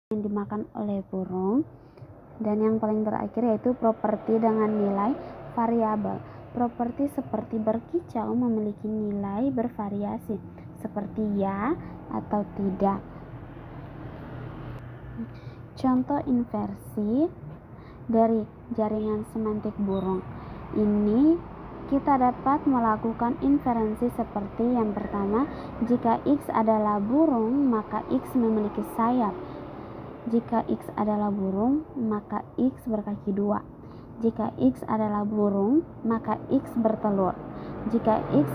yang dimakan oleh burung. Dan yang paling terakhir yaitu properti dengan nilai variabel. Properti seperti berkicau memiliki nilai bervariasi, seperti ya atau tidak. Contoh inversi dari jaringan semantik burung. Ini kita dapat melakukan inferensi seperti yang pertama, jika X adalah burung, maka X memiliki sayap. Jika X adalah burung, maka X berkaki dua. Jika X adalah burung, maka X bertelur. Jika X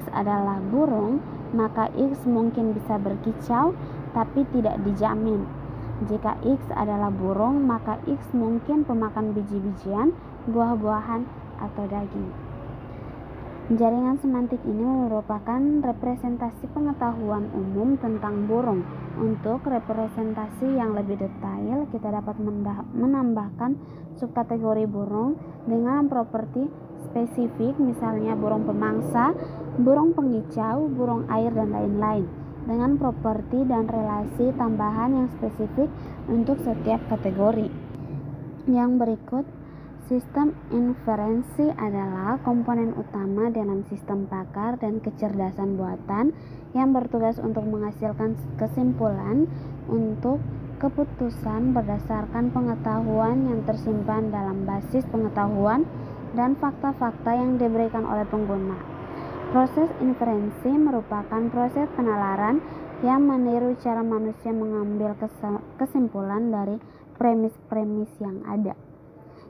adalah burung, maka X mungkin bisa berkicau, tapi tidak dijamin. Jika X adalah burung, maka X mungkin pemakan biji-bijian, buah-buahan, atau daging. Jaringan semantik ini merupakan representasi pengetahuan umum tentang burung. Untuk representasi yang lebih detail, kita dapat menambahkan subkategori burung dengan properti spesifik, misalnya burung pemangsa, burung pengicau, burung air, dan lain-lain, dengan properti dan relasi tambahan yang spesifik untuk setiap kategori. Yang berikut, sistem inferensi adalah komponen utama dalam sistem pakar dan kecerdasan buatan yang bertugas untuk menghasilkan kesimpulan untuk keputusan berdasarkan pengetahuan yang tersimpan dalam basis pengetahuan dan fakta-fakta yang diberikan oleh pengguna. Proses inferensi merupakan proses penalaran yang meniru cara manusia mengambil kesimpulan dari premis-premis yang ada.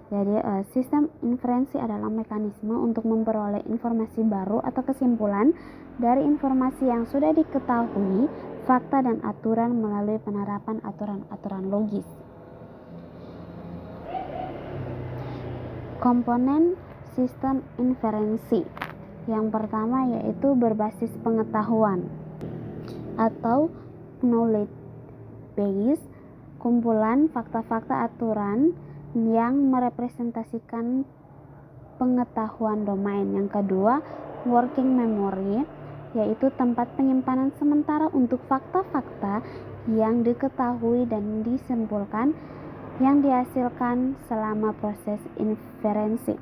Jadi, sistem inferensi adalah mekanisme untuk memperoleh informasi baru atau kesimpulan dari informasi yang sudah diketahui, fakta dan aturan melalui penerapan aturan-aturan logis. Komponen sistem inferensi. Yang pertama yaitu berbasis pengetahuan atau knowledge base, kumpulan fakta-fakta aturan yang merepresentasikan pengetahuan domain. Yang kedua, working memory, yaitu tempat penyimpanan sementara untuk fakta-fakta yang diketahui dan disimpulkan yang dihasilkan selama proses inferensi.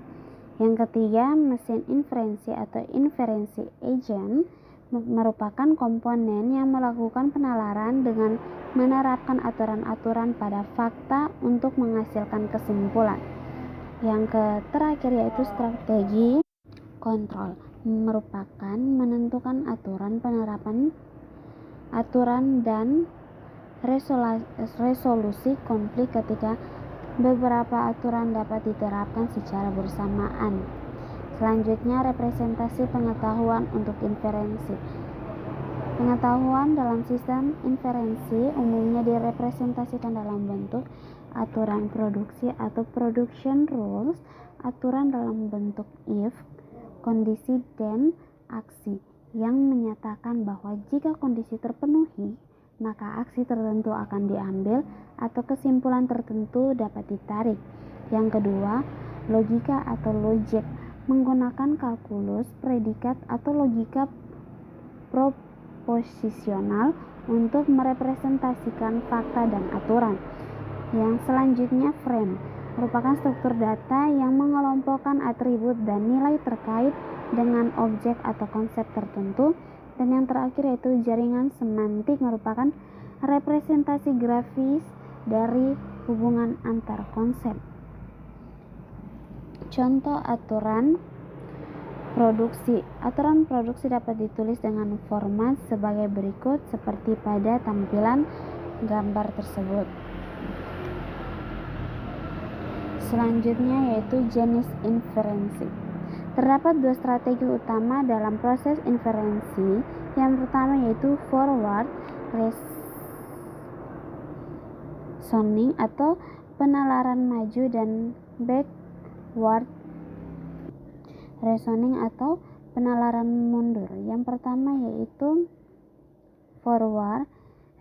Yang ketiga, mesin inferensi atau inferensi agent merupakan komponen yang melakukan penalaran dengan menerapkan aturan-aturan pada fakta untuk menghasilkan kesimpulan. Yang terakhir yaitu strategi kontrol, merupakan menentukan aturan, penerapan aturan, dan resolusi konflik ketika beberapa aturan dapat diterapkan secara bersamaan. Selanjutnya, representasi pengetahuan untuk inferensi. Pengetahuan dalam sistem inferensi umumnya direpresentasikan dalam bentuk aturan produksi atau production rules, aturan dalam bentuk if, kondisi, dan aksi yang menyatakan bahwa jika kondisi terpenuhi, maka aksi tertentu akan diambil atau kesimpulan tertentu dapat ditarik. Yang kedua, logika atau logic, menggunakan kalkulus, predikat, atau logika proposisional untuk merepresentasikan fakta dan aturan. Yang selanjutnya, frame, merupakan struktur data yang mengelompokkan atribut dan nilai terkait dengan objek atau konsep tertentu. Dan yang terakhir yaitu jaringan semantik, merupakan representasi grafis dari hubungan antar konsep. Contoh aturan produksi. Aturan produksi dapat ditulis dengan format sebagai berikut seperti pada tampilan gambar tersebut. Selanjutnya yaitu jenis inferensi. Terdapat dua strategi utama dalam proses inferensi. Yang pertama yaitu forward reasoning atau penalaran maju, dan backward reasoning atau penalaran mundur. Yang pertama yaitu forward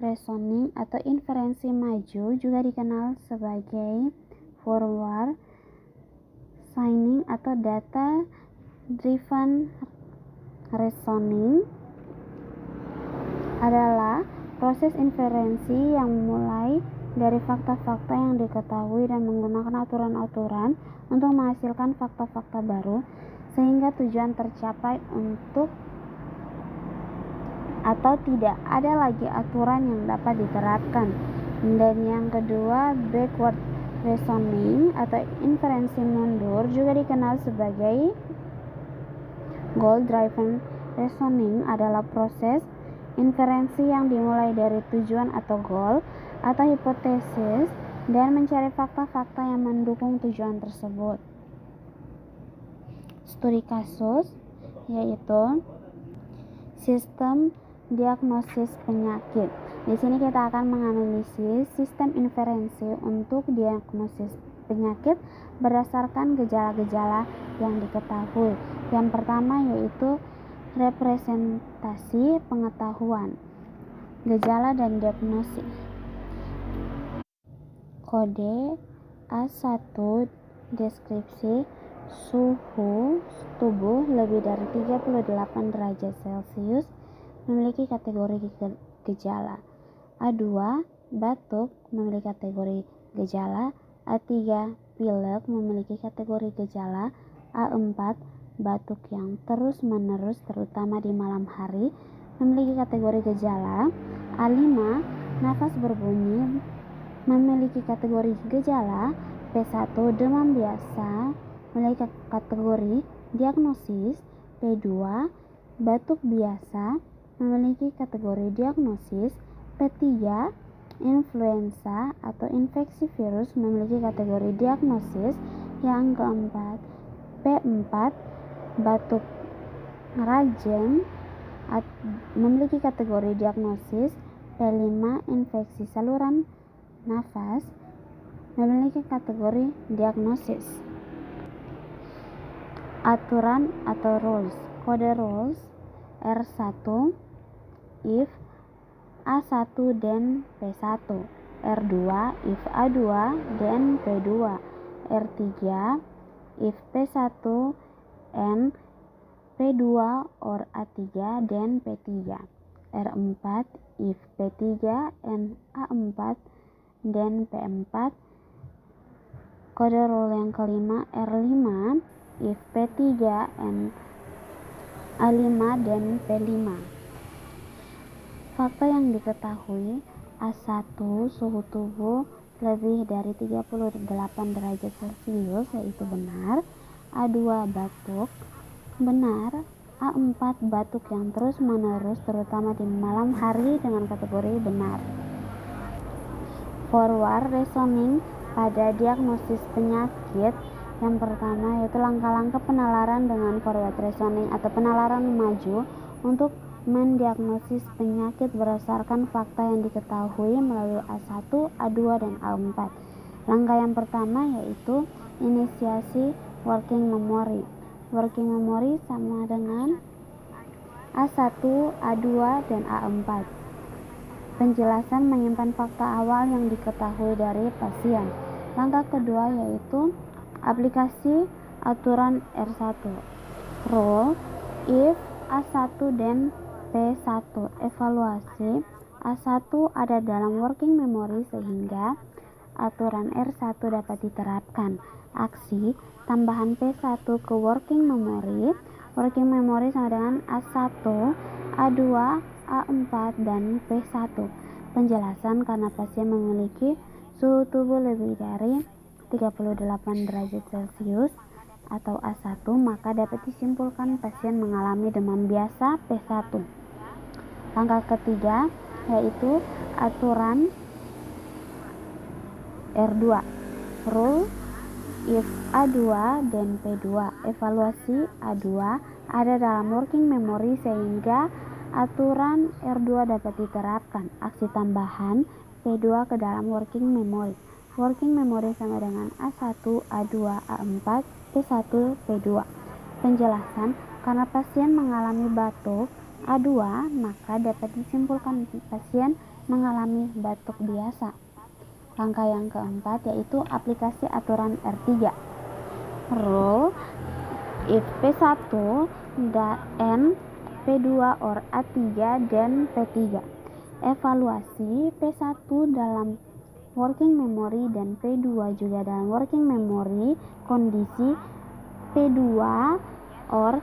reasoning atau inferensi maju, juga dikenal sebagai forward reasoning atau data driven reasoning, adalah Proses inferensi yang mulai dari fakta-fakta yang diketahui dan menggunakan aturan-aturan untuk menghasilkan fakta-fakta baru sehingga tujuan tercapai untuk atau tidak ada lagi aturan yang dapat diterapkan. Dan yang kedua, backward reasoning atau inferensi mundur juga dikenal sebagai goal driven reasoning adalah proses inferensi yang dimulai dari tujuan atau goal atau hipotesis dan mencari fakta-fakta yang mendukung tujuan tersebut. Studi kasus yaitu sistem diagnosis penyakit. Di sini kita akan menganalisis sistem inferensi untuk diagnosis penyakit berdasarkan gejala-gejala yang diketahui. Yang pertama yaitu representasi pengetahuan, gejala dan diagnosis. Kode A1 deskripsi suhu tubuh lebih dari 38 derajat Celcius memiliki kategori gejala. A2 batuk memiliki kategori gejala. A3 pilek memiliki kategori gejala. A4 batuk yang terus-menerus terutama di malam hari memiliki kategori gejala. A5 nafas berbunyi memiliki kategori gejala. P1 demam biasa memiliki kategori diagnosis. P2 batuk biasa memiliki kategori diagnosis. P3 influenza atau infeksi virus memiliki kategori diagnosis. Yang keempat, P4 batuk rajin memiliki kategori diagnosis. P5 infeksi saluran nafas memiliki kategori diagnosis. Aturan atau rules. Kode rules R1 if A1 dan P1, R2 if A2 dan P2, R3 if P1 and P2 or A3 dan P3, R4 if P3 and A4 dan P4. Kode rule yang kelima R5 if P3 and A5 dan P5. Fakta yang diketahui: A1 suhu tubuh lebih dari 38 derajat Celcius yaitu benar. A2 batuk benar. A4 batuk yang terus-menerus terutama di malam hari dengan kategori benar. Forward reasoning pada diagnosis penyakit. Yang pertama yaitu langkah-langkah penalaran dengan forward reasoning atau penalaran maju untuk mendiagnosis penyakit berdasarkan fakta yang diketahui melalui A1, A2, dan A4. Langkah yang pertama yaitu inisiasi working memory. Working memory sama dengan A1, A2, dan A4. Penjelasan menyimpan fakta awal yang diketahui dari pasien. Langkah kedua yaitu aplikasi aturan R1. Rule if A1 dan P1. Evaluasi A1 ada dalam working memory sehingga aturan R1 dapat diterapkan. Aksi tambahan P1 ke working memory. Working memory sama dengan A1, A2, A4, dan P1. Penjelasan karena pasien memiliki suhu tubuh lebih dari 38 derajat Celcius atau A1, maka dapat disimpulkan pasien mengalami demam biasa P1. Langkah ketiga yaitu aturan R2. Rule if A2 dan P2. Evaluasi A2 ada dalam working memory sehingga aturan R2 dapat diterapkan. Aksi tambahan P2 ke dalam working memory. Working memory sama dengan A1, A2, A4, P1, P2. Penjelasan karena pasien mengalami batuk A2, maka dapat disimpulkan pasien mengalami batuk biasa. Langkah yang keempat yaitu aplikasi aturan R3. Rule if P1 dan P2 or A3 dan P3. Evaluasi P1 dalam working memory dan P2 juga dalam working memory. Kondisi P2 or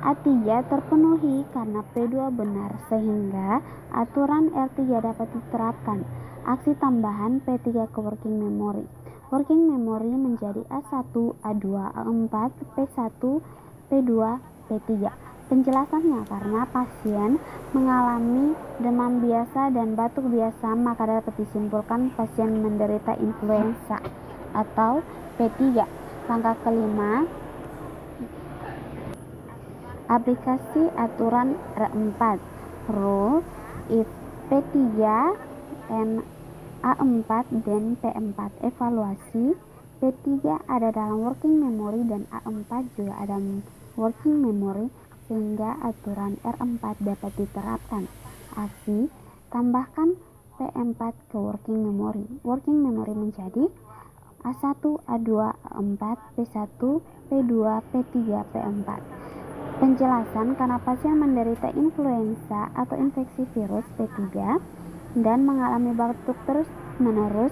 A3 terpenuhi karena P2 benar, sehingga aturan R3 dapat diterapkan. Aksi tambahan P3 ke working memory. Working memory menjadi A1, A2, A4, P1, P2, P3. Penjelasannya, karena pasien mengalami demam biasa dan batuk biasa, maka dapat disimpulkan pasien menderita influenza atau P3. Langkah kelima, aplikasi aturan R4. Rule if P3 and A4 dan P4. Evaluasi P3 ada dalam working memory dan A4 juga ada working memory, sehingga aturan R4 dapat diterapkan. Aksi tambahkan P4 ke working memory. Working memory menjadi A1, A2, A4, P1, P2, P3, P4. Penjelasan, karena pasien menderita influenza atau infeksi virus P3 dan mengalami batuk terus-menerus,